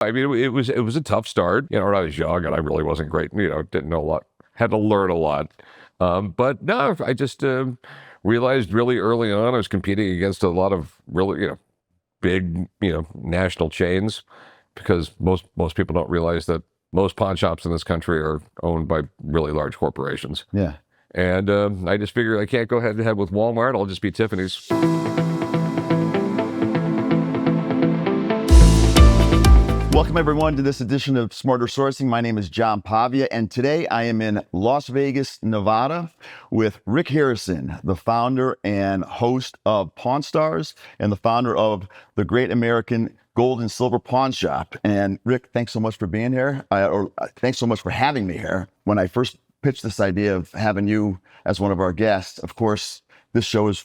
I mean, it was a tough start. You know, when I was young and I really wasn't great. You know, didn't know a lot, had to learn a lot. But no, I just realized really early on I was competing against a lot of really, big, national chains, because most people don't realize that most pawn shops in this country are owned by really large corporations. Yeah. And I just figured I can't go head to head with Walmart. I'll just be Tiffany's. Welcome, everyone, to this edition of Smarter Sourcing. My name is John Pavia, and today I am in Las Vegas, Nevada, with Rick Harrison, the founder and host of Pawn Stars and the founder of the Great American Gold and Silver Pawn Shop. And Rick, thanks so much for being here, thanks so much for having me here. When I first pitched this idea of having you as one of our guests, of course, this show is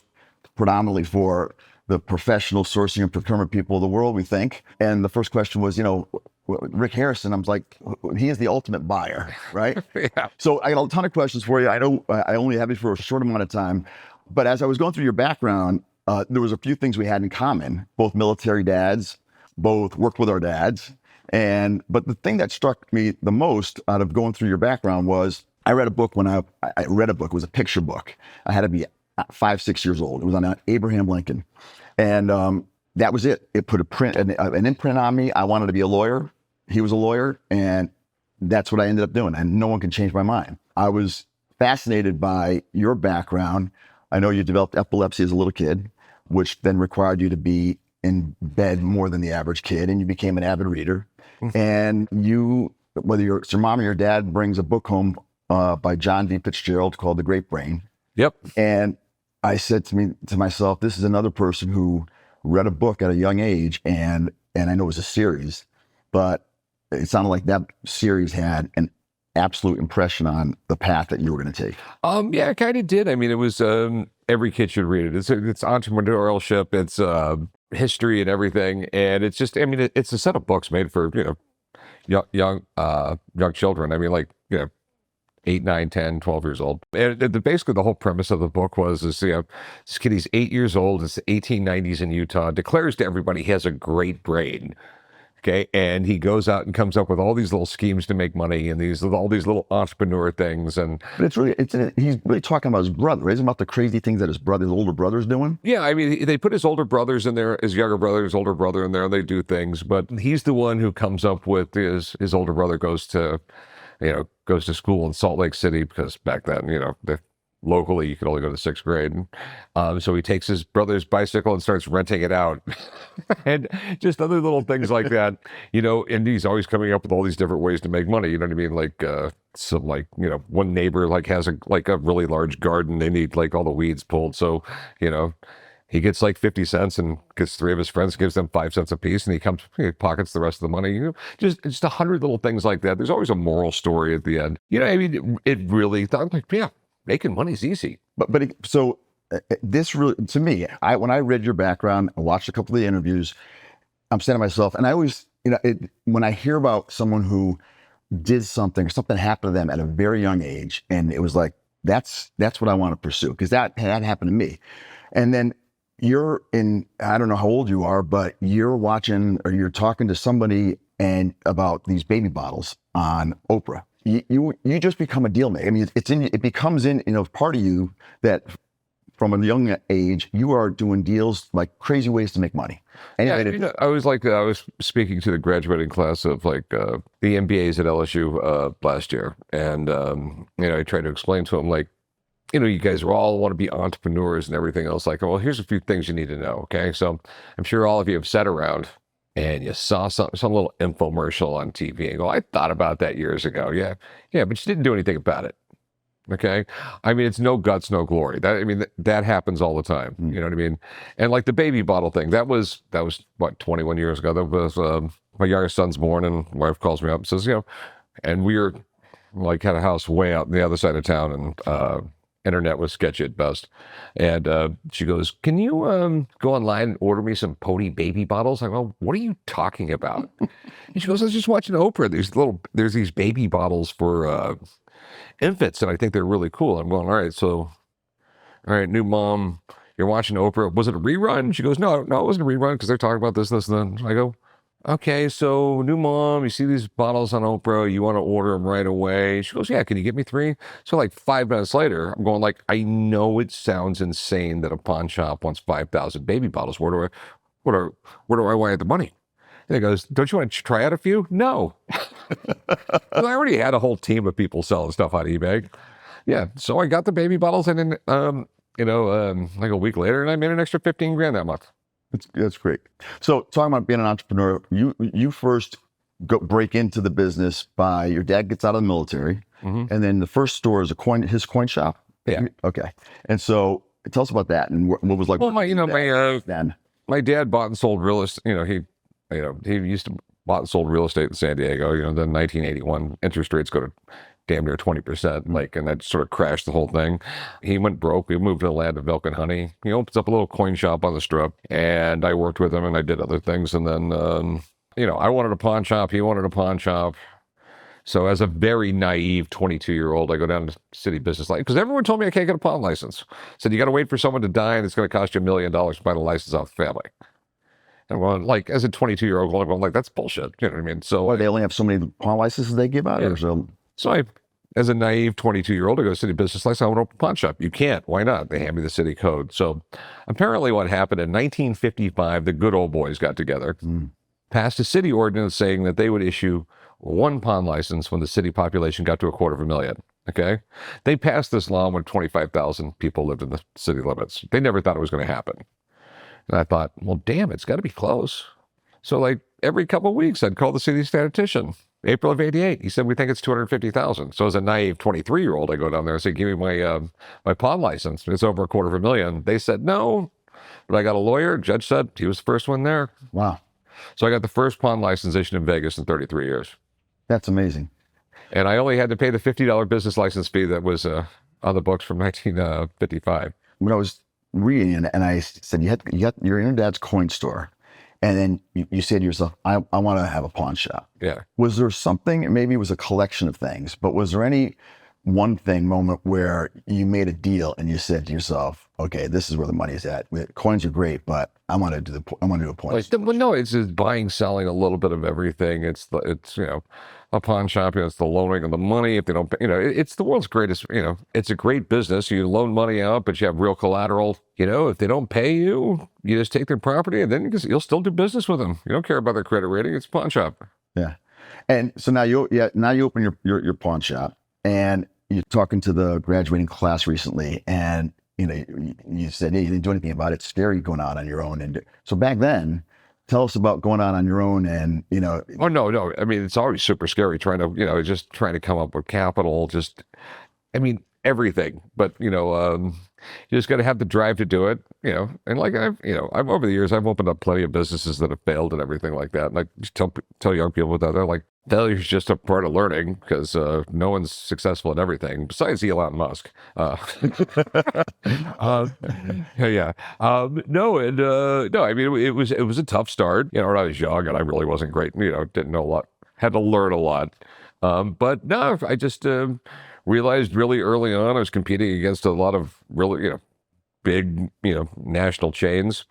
predominantly for the professional sourcing and procurement people of the world, we think. And the first question was, Rick Harrison, I was like, he is the ultimate buyer, right? Yeah. So I got a ton of questions for you. I know I only have you for a short amount of time, but as I was going through your background, there was a few things we had in common. Both military dads, both worked with our dads. But the thing that struck me the most out of going through your background was, I read a book when I read a book. It was a picture book. I had to be 5, 6 years old. It was on Abraham Lincoln. And that was it. It put an imprint on me. I wanted to be a lawyer. He was a lawyer. And that's what I ended up doing. And no one can change my mind. I was fascinated by your background. I know you developed epilepsy as a little kid, which then required you to be in bed more than the average kid. And you became an avid reader. And whether it's your mom or your dad, brings a book home by John V. Fitzgerald called The Great Brain. Yep. And I said to myself, this is another person who read a book at a young age, and I know it was a series, but it sounded like that series had an absolute impression on the path that you were going to take. Yeah, it kind of did. I mean, it was every kid should read it. It's entrepreneurship, it's history and everything, and it's just, I mean, it's a set of books made for young children. I mean, like 8, 9, 10, 12 years old. And basically the whole premise of the book was, this kid, he's 8 years old, it's the 1890s in Utah, declares to everybody he has a great brain. Okay. And he goes out and comes up with all these little schemes to make money and all these little entrepreneur things. But he's really talking about his brother, isn't about the crazy things that his older brother's doing? Yeah. I mean, they put his older brothers in there, his younger brother, his older brother in there, and they do things, but he's the one who comes up with his older brother goes to school in Salt Lake City, because back then, locally you could only go to 6th grade. So he takes his brother's bicycle and starts renting it out and just other little things like that, and he's always coming up with all these different ways to make money. You know what I mean? Like, one neighbor has a really large garden. They need all the weeds pulled. So, he gets 50 cents and gets 3 of his friends, gives them 5 cents a piece, and he pockets the rest of the money. Just 100 little things like that. There's always a moral story at the end. I mean, it really thought making money's easy. This really, to me, when I read your background, I watched a couple of the interviews, I'm saying to myself, and I always, when I hear about someone who did something happened to them at a very young age, and it was like, that's what I want to pursue, because that happened to me. And then you're I don't know how old you are, but you're watching or you're talking to somebody about these baby bottles on Oprah. You just become a deal maker. I mean, it becomes part of you that from a young age, you are doing deals, like crazy ways to make money. And I was speaking to the graduating class of the MBAs at LSU last year. And, I tried to explain to them, you guys all want to be entrepreneurs and everything else. Well, here's a few things you need to know. Okay. So I'm sure all of you have sat around and you saw some little infomercial on TV and go, I thought about that years ago. Yeah. Yeah. But you didn't do anything about it. Okay. I mean, it's no guts, no glory. That happens all the time. You know what I mean? And the baby bottle thing, that was what, 21 years ago. That was, my youngest son's born, and my wife calls me up and says, and we were had a house way out on the other side of town, and, internet was sketchy at best. And she goes, can you go online and order me some Pony baby bottles? I go, well, what are you talking about? And she goes, I was just watching Oprah. There's these baby bottles for infants, and I think they're really cool. I'm going, all right, new mom, you're watching Oprah. Was it a rerun? She goes, no, it wasn't a rerun, because they're talking about this, and then I go, okay, so new mom, you see these bottles on Oprah, you want to order them right away. She goes, yeah, can you get me 3? So like 5 minutes later, I'm going like, I know it sounds insane that a pawn shop wants 5,000 baby bottles. Where do I wire the money? And he goes, don't you want to try out a few? No. I already had a whole team of people selling stuff on eBay. Yeah, so I got the baby bottles, and then like a week later, and I made an extra 15 grand that month. That's great. So talking about being an entrepreneur, you first break into the business by your dad gets out of the military, and then the first store is his coin shop. Yeah. Okay. And so tell us about that and what was like. Well, then. my dad bought and sold real estate. He used to bought and sold real estate in San Diego. Then 1981 interest rates go to damn near 20%, and that sort of crashed the whole thing. He went broke. We moved to the land of milk and honey. He opens up a little coin shop on the Strip, and I worked with him, and I did other things. And then, I wanted a pawn shop. He wanted a pawn shop. So as a very naive 22-year-old, I go down to City Business License because everyone told me I can't get a pawn license. Said you got to wait for someone to die, and it's going to cost you $1 million to buy the license off the family. And well, like as a 22-year-old, I'm like, that's bullshit. You know what I mean? So they only have so many pawn licenses they give out, Yeah. or so. So I, as a naive 22-year-old, I go to City Business License. I want to open a pawn shop. You can't. Why not? They hand me the city code. So apparently, what happened in 1955, the good old boys got together, passed a city ordinance saying that they would issue 1 pawn license when the city population got to 250,000. Okay, they passed this law when 25,000 people lived in the city limits. They never thought it was going to happen. And I thought, well, damn, it's got to be close. So like every couple of weeks, I'd call the city statistician. April of '88, he said, we think it's 250,000. So as a naive 23-year-old, I go down there and say, give me my pawn license. It's over $250,000. They said no, but I got a lawyer. Judge said he was the first one there. Wow, So I got the first pawn license issued in Vegas in 33 years. that's amazing. And I only had to pay the $50 business license fee that was on the books from 1955. When I was reading and I said, you're in your dad's coin store. And then you said to yourself, I want to have a pawn shop. Yeah. Was there something, maybe it was a collection of things, but was there any one moment where you made a deal and you said to yourself, okay, this is where the money is at. Coins are great, but I want to do a pawn shop. Well, no, it's just buying, selling a little bit of everything. It's a pawn shop. It's the loaning of the money. If they don't, it's the world's greatest. It's a great business. You loan money out, but you have real collateral. If they don't pay you, you just take their property, and then you'll still do business with them. You don't care about their credit rating. It's a pawn shop. Yeah, and so now you open your pawn shop, and you're talking to the graduating class recently, and you said, hey, you didn't do anything about it. It's scary going out on your own. And so back then, tell us about going out on your own and, Oh, no. I mean, it's always super scary trying to come up with capital, everything. But, you just got to have the drive to do it, and like I've over the years, I've opened up plenty of businesses that have failed and everything like that. And I just tell young people that they're like, failure is just a part of learning because no one's successful at everything besides Elon Musk. Yeah. No, I mean, it was a tough start. When I was young and I really wasn't great. Didn't know a lot. Had to learn a lot. But no, I just realized really early on I was competing against a lot of really big national chains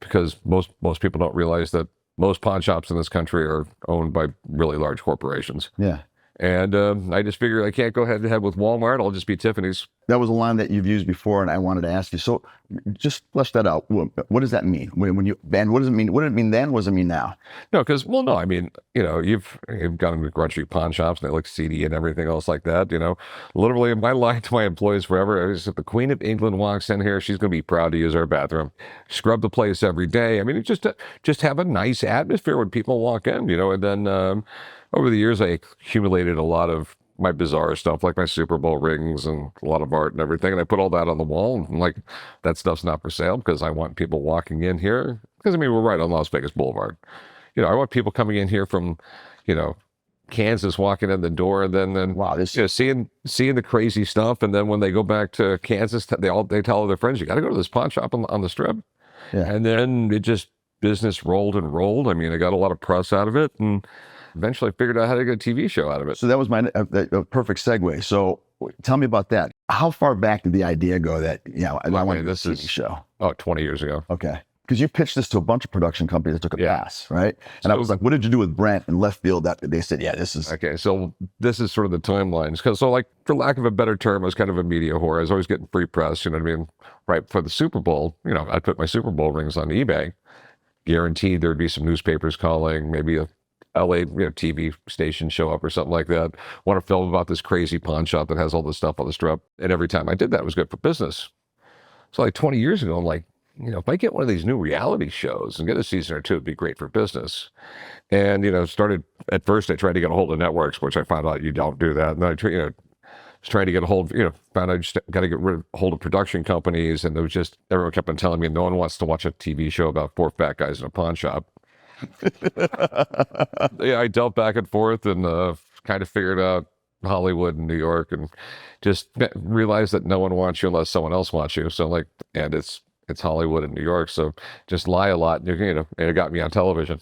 because most people don't realize that most pawn shops in this country are owned by really large corporations. Yeah. And I just figured I can't go head to head with Walmart. I'll just be Tiffany's. That was a line that you've used before, and I wanted to ask you. So, just flesh that out. What does that mean? When you Ben, what does it mean? What did it mean then? What does it mean now? No, because I mean, you've gone into Grudge Street pawn shops and they look seedy and everything else like that. Literally, my line to my employees forever is: if the Queen of England walks in here, she's going to be proud to use our bathroom. Scrub the place every day. I mean, just have a nice atmosphere when people walk in. And then. Over the years, I accumulated a lot of my bizarre stuff, like my Super Bowl rings and a lot of art and everything. And I put all that on the wall. And I'm like, that stuff's not for sale because I want people walking in here. Because, we're right on Las Vegas Boulevard. I want people coming in here from, Kansas walking in the door and then wow, seeing the crazy stuff. And then when they go back to Kansas, they tell all their friends, you got to go to this pawn shop on the Strip. Yeah. And then business rolled and rolled. I mean, I got a lot of press out of it. And eventually figured out how to get a TV show out of it. So that was my perfect segue. So tell me about that. How far back did the idea go that, I want to do this TV show? 20 years ago. Okay. because you pitched this to a bunch of production companies that took a pass, right? And I was like, what did you do with Brent and Left Field? That they said, yeah, this is okay. So this is sort of the timelines. So like, for lack of a better term, I was kind of a media whore. I was always getting free press, you know what I mean? Right for the Super Bowl, you know, I'd put my Super Bowl rings on eBay. Guaranteed there'd be some newspapers calling, maybe a LA, TV station show up or something like that. Want to film about this crazy pawn shop that has all this stuff on the strip. And every time I did that, it was good for business. So like 20 years ago, I'm like, if I get one of these new reality shows and get a season or two, it'd be great for business. And, started at first, I tried to get a hold of networks, which I found out you don't do that. And then I, was trying to get a hold, found I just got to get hold of production companies. And there was just, everyone kept on telling me no one wants to watch a TV show about 4 fat guys in a pawn shop. Yeah, I dealt back and forth and kind of figured out Hollywood and New York and just realized that no one wants you unless someone else wants you. So and it's Hollywood and New York. So just lie a lot and and it got me on television.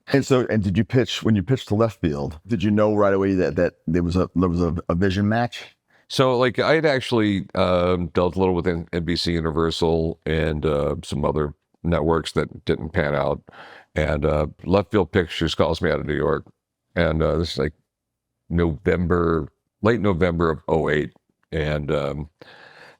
And did you pitch, when you pitched to Left Field, did you know right away that there was a vision match? So I had actually dealt a little with NBC Universal and some other networks that didn't pan out. And Left Field Pictures calls me out of New York. And this is like late November of '08. And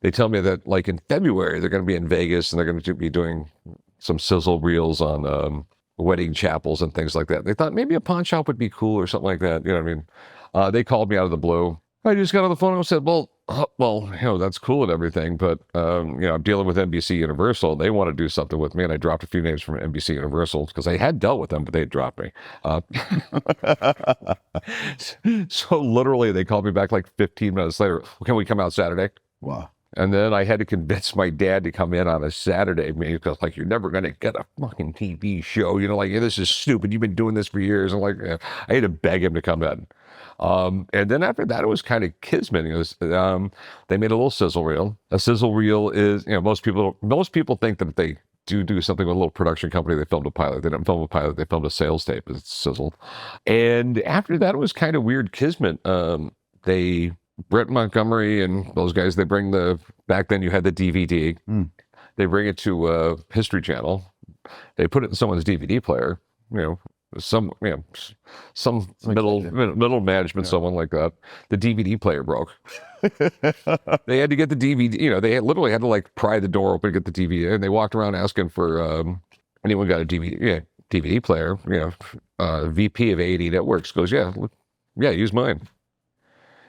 they tell me that in February, they're going to be in Vegas and they're going to be doing some sizzle reels on wedding chapels and things like that. They thought maybe a pawn shop would be cool or something like that. You know what I mean? They called me out of the blue. I just got on the phone and said, well, that's cool and everything, but, I'm dealing with NBC Universal. They want to do something with me. And I dropped a few names from NBC Universal because I had dealt with them, but they had dropped me. So literally they called me back 15 minutes later. Can we come out Saturday? Wow. And then I had to convince my dad to come in on a Saturday because you're never going to get a fucking TV show. This is stupid. You've been doing this for years. And I had to beg him to come in. And then after that, it was kind of kismet. They made a little sizzle reel. A sizzle reel is, most people think that if they do something with a little production company, they filmed a pilot. They didn't film a pilot. They filmed a sales tape. It's sizzled. And after that, it was kind of weird kismet. Brett Montgomery and those guys, back then you had the DVD. They bring it to History Channel. They put it in someone's DVD player, some middle management, someone like that. The DVD player broke. They had to get the DVD, they literally had to pry the door open to get the DVD. And they walked around asking for, anyone got a DVD player, VP of AD Networks goes, yeah, use mine.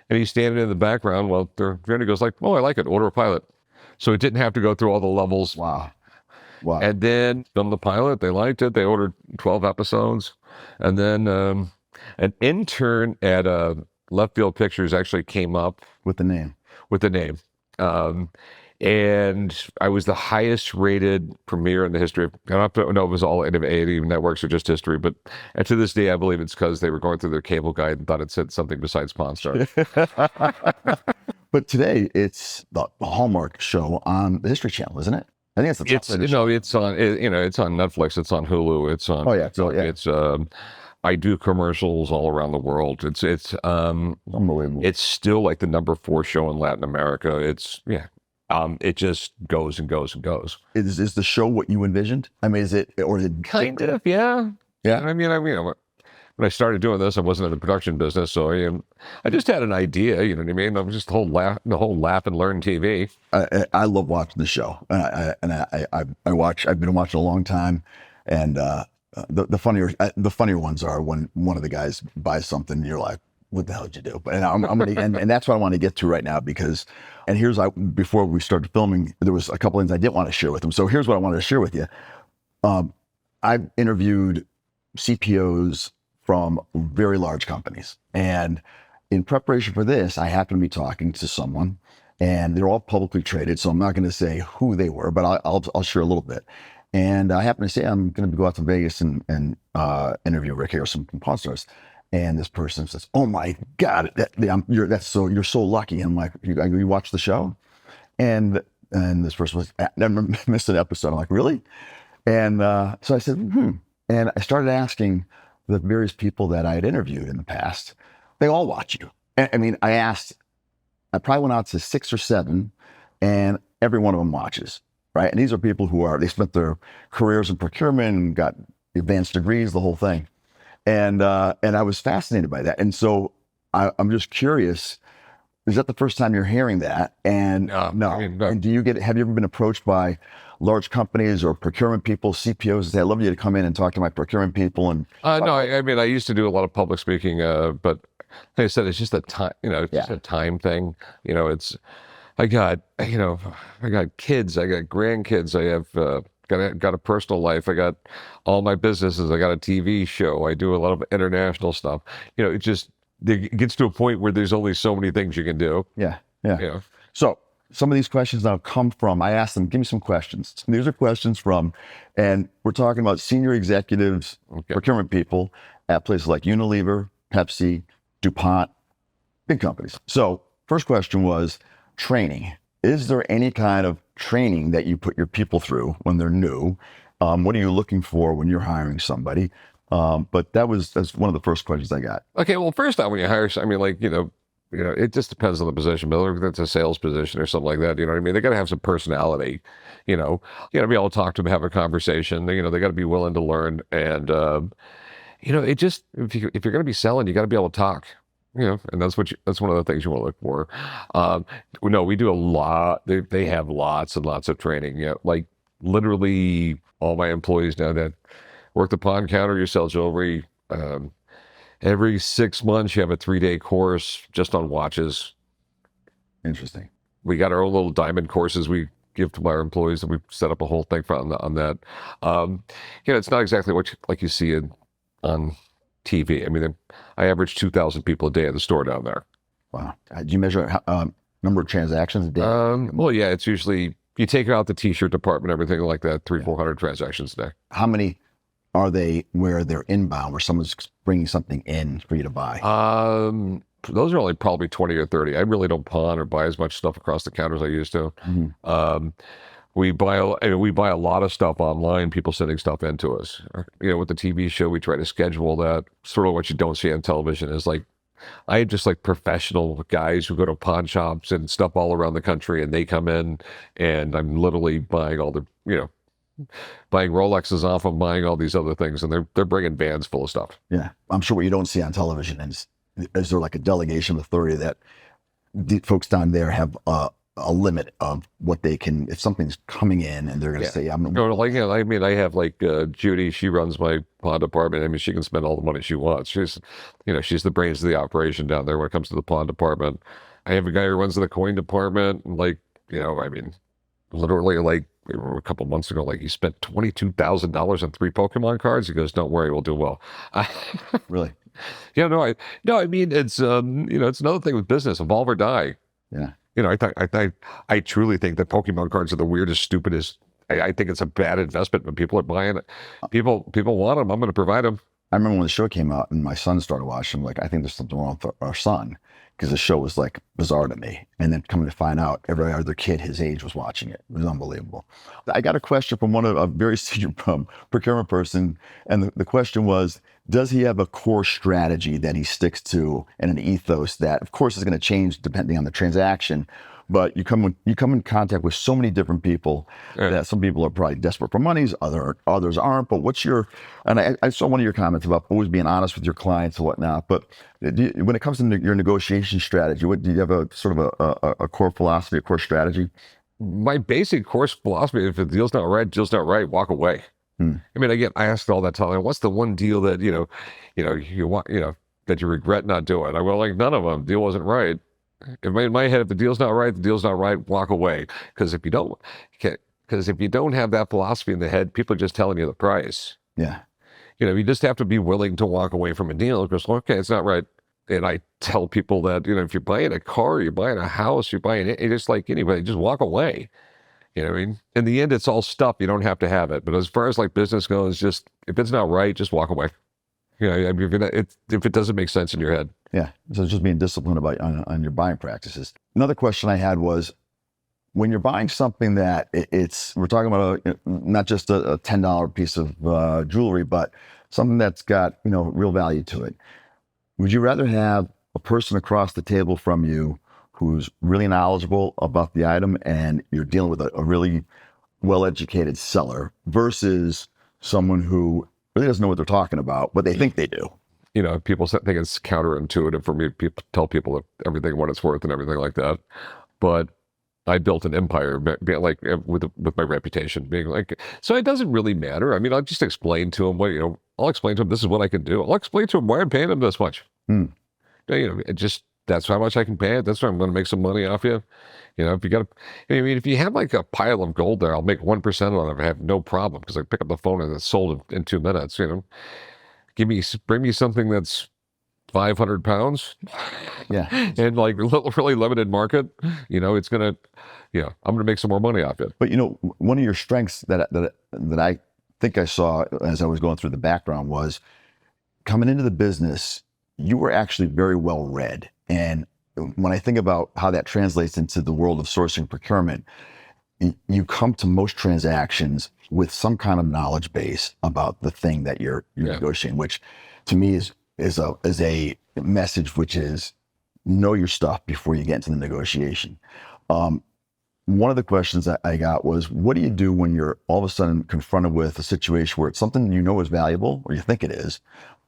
And he's standing in the background while their vendor goes oh, I like it, order a pilot. So it didn't have to go through all the levels. Wow. And then filmed the pilot. They liked it. They ordered 12 episodes. And then an intern at Left Field Pictures actually came up with the name. And I was the highest rated premiere in the history of, I don't know if it was all AD Networks or just history, but and to this day, I believe it's because they were going through their cable guide and thought it said something besides Pawn Star. But today, it's the Hallmark show on the History Channel, isn't it? I think it's the it's on Netflix, it's on Hulu, it's on. Oh yeah, It's I do commercials all around the world. It's unbelievable. It's still the number 4 show in Latin America. It just goes and goes and goes. Is the show what you envisioned? I mean, is it kind of? Yeah. I mean, when I started doing this, I wasn't in the production business, so I just had an idea. You know what I mean? I was just the whole laugh and learn TV. I love watching the show, and I watch. I've been watching a long time, and the funnier ones are when one of the guys buys something, and you're like, what the hell did you do? But I'm gonna, and that's what I want to get to right now because, and before we started filming, there was a couple things I didn't want to share with them. So here's what I wanted to share with you. I've interviewed CPOs from very large companies, and in preparation for this, I happened to be talking to someone, and they're all publicly traded. So I'm not going to say who they were, but I'll share a little bit. And I happen to say I'm going to go out to Vegas and interview Rick Harrison from Pawn Stars. And this person says, "Oh my God, you're so lucky." And I'm like, "You watch the show?" And this person was, I never missed an episode. I'm like, "Really?" And so I said, And I started asking the various people that I had interviewed in the past. They all watch you. I mean, I probably went out to 6 or 7, and every one of them watches. right? And these are people they spent their careers in procurement and got advanced degrees, the whole thing. And I was fascinated by that. And so I'm just curious, is that the first time you're hearing that? And no. I mean, no. And have you ever been approached by large companies or procurement people, CPOs, and say, I'd love you to come in and talk to my procurement people? And No, I mean, I used to do a lot of public speaking, but like I said, it's just a time, it's just a time thing. I got kids, I got grandkids, I have got a personal life, I got all my businesses, I got a TV show, I do a lot of international stuff. It gets to a point where there's only so many things you can do. Yeah. So some of these questions now come from, I asked them, give me some questions. These are questions from, and we're talking about senior executives, procurement people at places like Unilever, Pepsi, DuPont, big companies. So first question was training. Is there any kind of training that you put your people through when they're new? What are you looking for when you're hiring somebody? But that's one of the first questions I got. Okay, well, first time when you hire, it just depends on the position. But if it's a sales position or something like that, you know what I mean? They got to have some personality, you got to be able to talk to them, have a conversation. They got to be willing to learn. And, it just, if you're going to be selling, you got to be able to talk, and that's one of the things you want to look for. No, we do a lot. They have lots and lots of training. Like literally all my employees now that work the pond counter, you sell jewelry. Every 6 months, you have a 3-day course just on watches. Interesting. We got our own little diamond courses we give to our employees, and we set up a whole thing on that. It's not exactly like you see on TV. I mean, I average 2,000 people a day at the store down there. Wow. Do you measure number of transactions a day? Well, yeah, it's usually, you take out the t-shirt department, everything like that, 400 transactions a day. How many are they where they're inbound, where someone's bringing something in for you to buy? Those are only probably 20 or 30. I really don't pawn or buy as much stuff across the counter as I used to. Mm-hmm. We buy a lot of stuff online, people sending stuff into us. With the TV show, we try to schedule that. Sort of what you don't see on television is I have just professional guys who go to pawn shops and stuff all around the country, and they come in, and I'm literally buying all the, buying Rolexes off them, buying all these other things, and they're bringing vans full of stuff. Yeah, I'm sure what you don't see on television is there like a delegation of authority that the folks down there have a limit of what they can, if something's coming in and they're going to say, I'm going to. I have Judy, she runs my pawn department. I mean, she can spend all the money she wants. She's the brains of the operation down there when it comes to the pawn department. I have a guy who runs the coin department. Literally a couple months ago, he spent $22,000 on 3 Pokemon cards. He goes, "Don't worry, we'll do well." Really? Yeah, no, I mean, it's it's another thing with business, evolve or die. Yeah. I truly think that Pokemon cards are the weirdest, stupidest. I think it's a bad investment when people are buying it. People want them. I'm going to provide them. I remember when the show came out and my son started watching, I think there's something wrong with our son, because the show was bizarre to me. And then coming to find out every other kid his age was watching it. It was unbelievable. I got a question from a very senior procurement person. And the question was, does he have a core strategy that he sticks to and an ethos that, of course, is going to change depending on the transaction? But you come in contact with so many different people that some people are probably desperate for monies, others aren't. But and I saw one of your comments about always being honest with your clients and whatnot. But when it comes to your negotiation strategy, do you have a sort of a core philosophy, a core strategy? My basic core philosophy: if the deal's not right, walk away. I mean, I asked all that time, what's the one deal that you want, that you regret not doing? I went none of them. Deal wasn't right. In my head, if the deal's not right, walk away. Because if you don't have that philosophy in the head, people are just telling you the price. Yeah. You just have to be willing to walk away from a deal because, okay, it's not right. And I tell people that, if you're buying a car, you're buying a house, you're buying it, just like anybody, just walk away. You know what I mean? In the end, it's all stuff. You don't have to have it. But as far as business goes, just if it's not right, just walk away. I mean, if it doesn't make sense in your head. Yeah. So it's just being disciplined on your buying practices. Another question I had was, when you're buying something that we're talking about not just a $10 piece of jewelry, but something that's got, real value to it. Would you rather have a person across the table from you who's really knowledgeable about the item and you're dealing with a really well-educated seller versus someone who really doesn't know what they're talking about, but they think they do? You know, people think it's counterintuitive for me to tell people everything what it's worth and everything like that. But I built an empire, like with my reputation being like, so it doesn't really matter. I mean, I'll just explain to them I'll explain to them this is what I can do. I'll explain to them why I'm paying them this much. Hmm. You know, that's how much I can pay it. That's why I'm going to make some money off you. You know, if you got I mean, if you have like a pile of gold there, I'll make 1% on it. I have no problem because I pick up the phone and it's sold in 2 minutes. You know, bring me something that's 500 pounds. Yeah. And like really limited market, you know, it's gonna, I'm gonna make some more money off it. But one of your strengths that I think I saw as I was going through the background was coming into the business, you were actually very well read. And when I think about how that translates into the world of sourcing procurement, you come to most transactions with some kind of knowledge base about the thing that you're negotiating, which to me is a message which is know your stuff before you get into the negotiation. One of the questions that I got was, what do you do when you're all of a sudden confronted with a situation where it's something you know is valuable, or you think it is,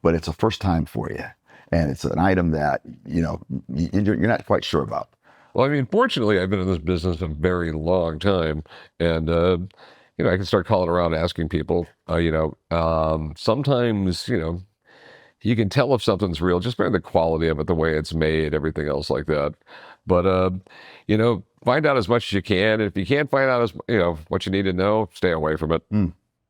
but it's a first time for you, and it's an item that you're not quite sure about? Well, I mean, fortunately, I've been in this business a very long time, and I can start calling around asking people. Sometimes you can tell if something's real just by the quality of it, the way it's made, everything else like that. But find out as much as you can. And if you can't find out what you need to know, stay away from it.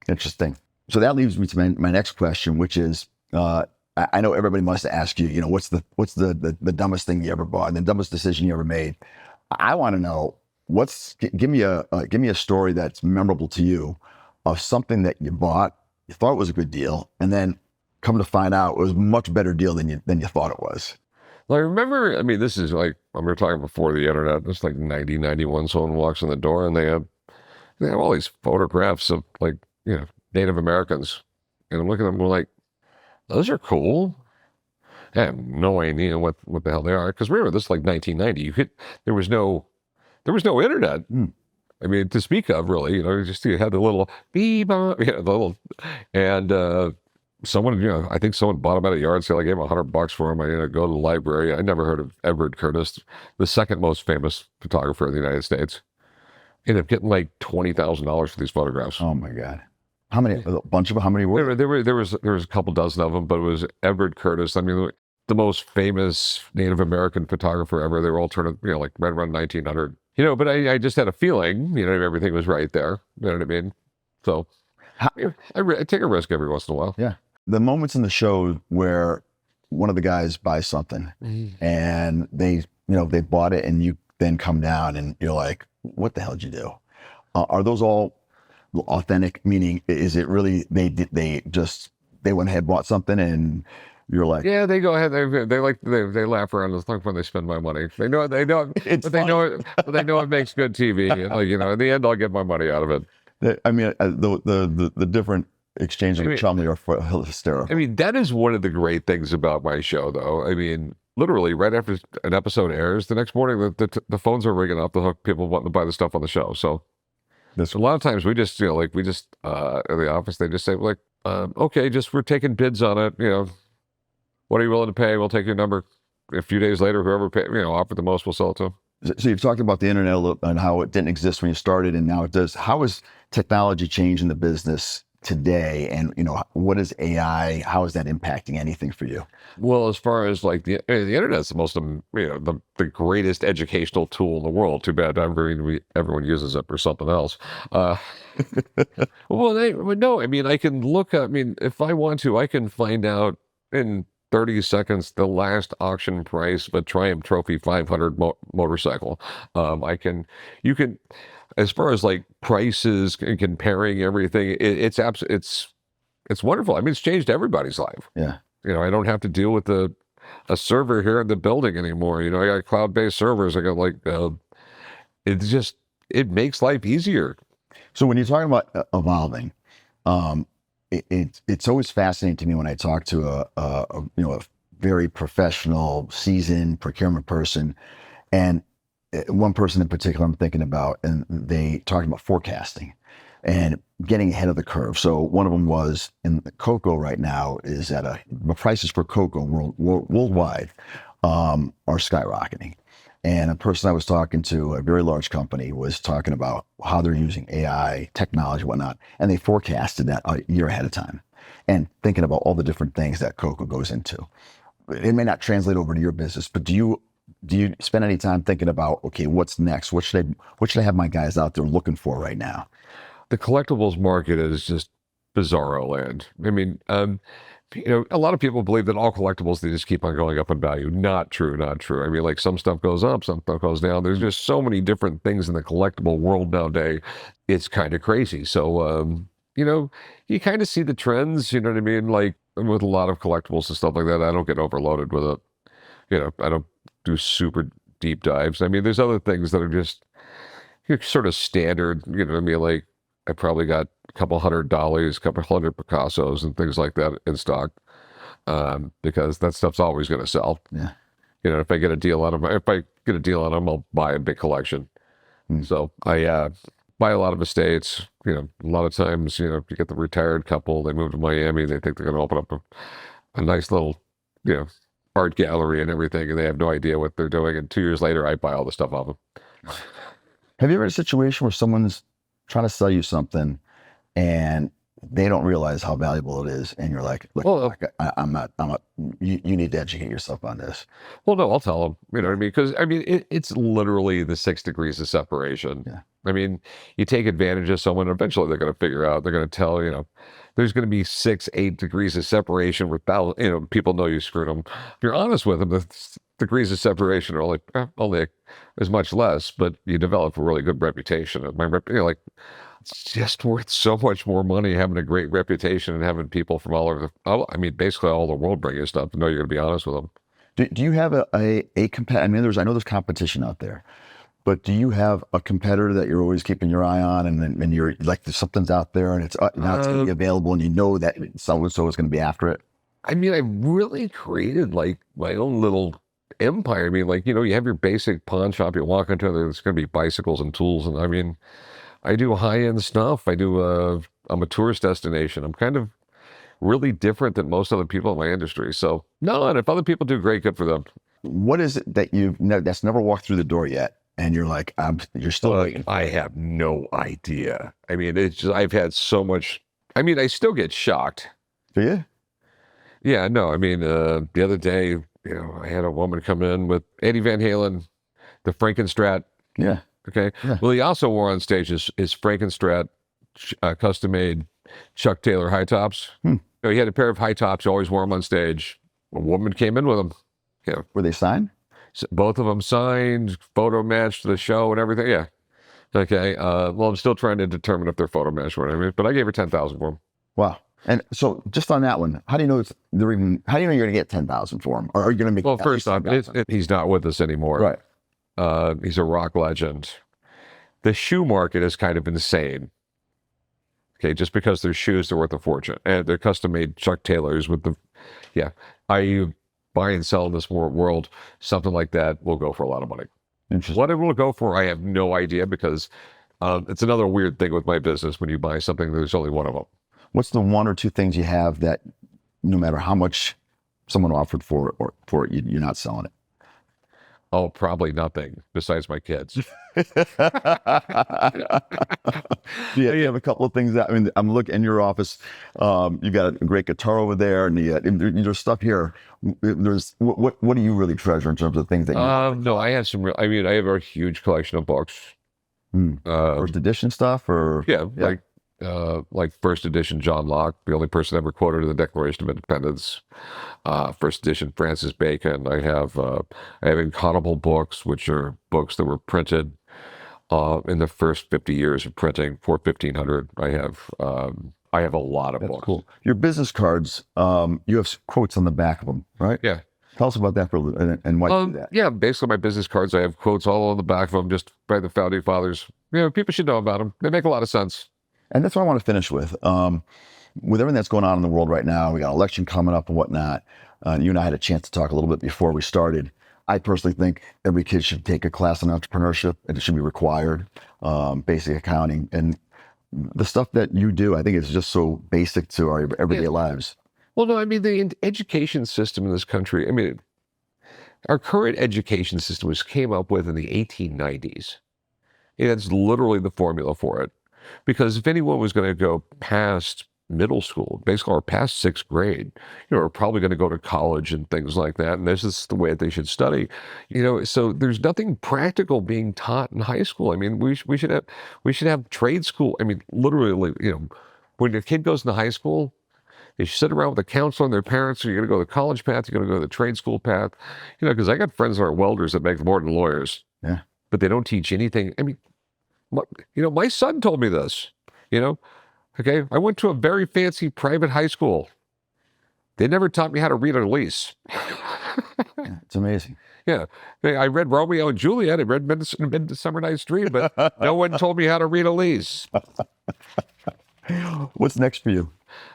Interesting. So that leads me to my next question, which is, I know everybody must ask you, what's the dumbest thing you ever bought and the dumbest decision you ever made? I want to know give me a story that's memorable to you of something that you bought, you thought was a good deal, and then come to find out it was a much better deal than you thought it was. Well, I remember, I mean, this is like, we were talking before the internet, it's like 90, 91, someone walks in the door and they have all these photographs of Native Americans. And I'm looking at them like, those are cool. I have no idea what the hell they are. Because remember, this is like 1990. There was no internet. I mean, to speak of, really, you had the little beep, and someone, I think someone bought him at a yard sale. I gave him $100 for him. I go to the library. I never heard of Edward Curtis, the second most famous photographer in the United States. Ended up getting like $20,000 for these photographs. Oh my God. How many? A bunch of them? How many were there was a couple dozen of them, but it was Edward Curtis. I mean, the most famous Native American photographer ever. They were all turned, like right around 1900. But I just had a feeling, everything was right there. You know what I mean? So I take a risk every once in a while. Yeah. The moments in the show where one of the guys buys something and they bought it, and you then come down and you're like, what the hell did you do? Are those all authentic? Meaning, is it really, they went ahead, bought something, and you're like, yeah, they go ahead. They laugh around the thing when they spend my money. They know, they know it makes good TV. In the end, I'll get my money out of it. I mean, the different exchange of chumley are hysterical. I mean, that is one of the great things about my show, though. I mean, literally, right after an episode airs, the next morning, the phones are ringing off the hook. People wanting to buy the stuff on the show. So a lot of times we just, in the office, they just say, like, okay, we're taking bids on it. What are you willing to pay? We'll take your number. A few days later, whoever offered the most, we'll sell it to them. So you've talked about the internet and how it didn't exist when you started, and now it does. How is technology changing the business today? And, what is AI? How is that impacting anything for you? Well, as far as like the internet's the most, the greatest educational tool in the world. Too bad everyone uses it for something else. No, I mean, I can look, if I want to, I can find out in 30 seconds the last auction price of a Triumph Trophy 500 motorcycle. You can, as far as like prices and comparing everything, it's wonderful. I mean, it's changed everybody's life. Yeah. I don't have to deal with a server here in the building anymore. I got cloud-based servers. I got it makes life easier. So when you're talking about evolving, it's always fascinating to me when I talk to a very professional, seasoned procurement person, and one person in particular I'm thinking about, and they talked about forecasting. and getting ahead of the curve. So one of them was in the cocoa right now is at the prices for cocoa worldwide are skyrocketing. And a person I was talking to, a very large company, was talking about how they're using AI technology, whatnot, and they forecasted that a year ahead of time, and thinking about all the different things that cocoa goes into. It may not translate over to your business, but do you spend any time thinking about, okay, what's next? What should I have my guys out there looking for right now? The collectibles market is just bizarro land. I mean, a lot of people believe that all collectibles, they just keep on going up in value. Not true, not true. I mean, like some stuff goes up, some stuff goes down. There's just so many different things in the collectible world nowadays. It's kind of crazy. So, you kind of see the trends, you know what I mean? Like with a lot of collectibles and stuff like that, I don't get overloaded with it. I don't do super deep dives. I mean, there's other things that are just sort of standard, you know what I mean? Like I probably got a couple hundred Dollies, a couple hundred Picassos and things like that in stock, because that stuff's always going to sell. Yeah. If I get a deal on them, I'll buy a big collection. So I buy a lot of estates. A lot of times, you get the retired couple, they move to Miami, they think they're going to open up a nice little, art gallery and everything, and they have no idea what they're doing. And 2 years later, I buy all the stuff off them. Have you ever had a situation where someone's trying to sell you something and they don't realize how valuable it is, and you're like, look, Well, you need to educate yourself on this. Well, no, I'll tell them. You know what I mean? Because I mean, it's literally the 6 degrees of separation. Yeah. I mean, you take advantage of someone. Eventually, they're going to figure out. They're going to tell. There's going to be 6, 8 degrees of separation without. People know you screwed them. If you're honest with them, the degrees of separation are only as much less, but you develop a really good reputation. And it's just worth so much more money having a great reputation and having people from all over basically all the world bring you stuff to know you're going to be honest with them. Do you have a competitor? I mean, I know there's competition out there, but do you have a competitor that you're always keeping your eye on, and you're like, there's something's out there and now it's going to be available, and you know that so-and-so is going to be after it? I mean, I really created like my own little empire. I mean, you have your basic pawn shop, you walk into, there's going to be bicycles and tools. And I mean, I do high-end stuff. I'm a tourist destination. I'm kind of really different than most other people in my industry. So no, and if other people do great, good for them. What is it that that's never walked through the door yet, and you're like, you're still waiting? I have no idea. I mean, it's just, I've had so much. I mean, I still get shocked. Do you? Yeah, no. I mean, the other day, I had a woman come in with Eddie Van Halen, the Frankenstrat. Yeah. Okay. Yeah. Well, he also wore on stage his Frankenstrat custom-made Chuck Taylor high tops. He had a pair of high tops. He always wore them on stage. A woman came in with them. Were they signed? So both of them signed, photo matched the show and everything. Yeah. Okay. Well, I'm still trying to determine if they're photo matched or whatever. But I gave her 10,000 for them. Wow. And so, just on that one, how do you know How do you know you're going to get 10,000 for them, or are you going to make? Well, first off, he's not with us anymore. Right. He's a rock legend. The shoe market is kind of insane. Okay, just because their shoes, they're worth a fortune, and they're custom-made Chuck Taylors with I buy and sell in this world, something like that will go for a lot of money. Interesting. What it will go for, I have no idea, because it's another weird thing with my business. When you buy something, there's only one of them. What's the 1 or 2 things you have that, no matter how much someone offered for it, you're not selling it? Oh, probably nothing besides my kids. Yeah, you have a couple of things that, I mean, I'm looking in your office. You've got a great guitar over there, and there's stuff here. There's what do you really treasure in terms of things that you? No, I have I have a huge collection of books. First edition stuff, or like first edition John Locke, the only person ever quoted in the Declaration of Independence. First edition Francis Bacon. I have incontable books, which are books that were printed in the first 50 years of printing, 1500. I have a lot of books. Cool. Your business cards, you have quotes on the back of them, right? Yeah. Tell us about that for a little, and why you do that. Yeah, basically my business cards, I have quotes all on the back of them, just by the founding fathers. People should know about them. They make a lot of sense. And that's what I want to finish with. With everything that's going on in the world right now, we got an election coming up and whatnot. You and I had a chance to talk a little bit before we started. I personally think every kid should take a class on entrepreneurship, and it should be required, basic accounting. And the stuff that you do, I think it's just so basic to our everyday Yeah. lives. Well, no, I mean, the education system in this country, I mean, our current education system was came up with in the 1890s. And that's literally the formula for it. Because if anyone was going to go past middle school, basically, or past sixth grade, are probably going to go to college and things like that. And this is the way that they should study. So there's nothing practical being taught in high school. I mean, we should have trade school. I mean, literally, when your kid goes into high school, they should sit around with a counselor and their parents. Are you going to go the college path? You're going to go the trade school path? Because I got friends that are welders that make more than lawyers, Yeah. but they don't teach anything. I mean, my son told me this, okay, I went to a very fancy private high school. They never taught me how to read a lease. Yeah, it's amazing. Yeah. I read Romeo and Juliet. I read Midsummer Night's Dream, but no one told me how to read a lease. What's next for you?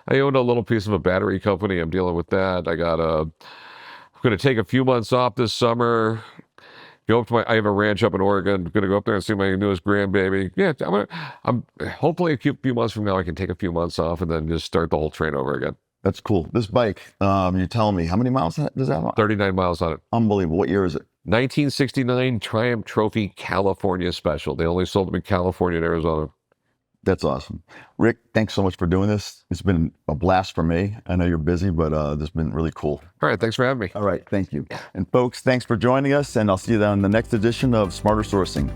I own a little piece of a battery company. I'm dealing with that. I'm going to take a few months off this summer. Go up to I have a ranch up in Oregon. I'm going to go up there and see my newest grandbaby. Yeah, I'm hopefully a few months from now, I can take a few months off and then just start the whole train over again. That's cool. This bike, you're telling me, how many miles does that have? 39 miles on it. Unbelievable. What year is it? 1969 Triumph Trophy California Special. They only sold them in California and Arizona. That's awesome. Rick, thanks so much for doing this. It's been a blast for me. I know you're busy, but this has been really cool. All right, thanks for having me. All right, thank you. And folks, thanks for joining us, and I'll see you on the next edition of Smarter Sourcing.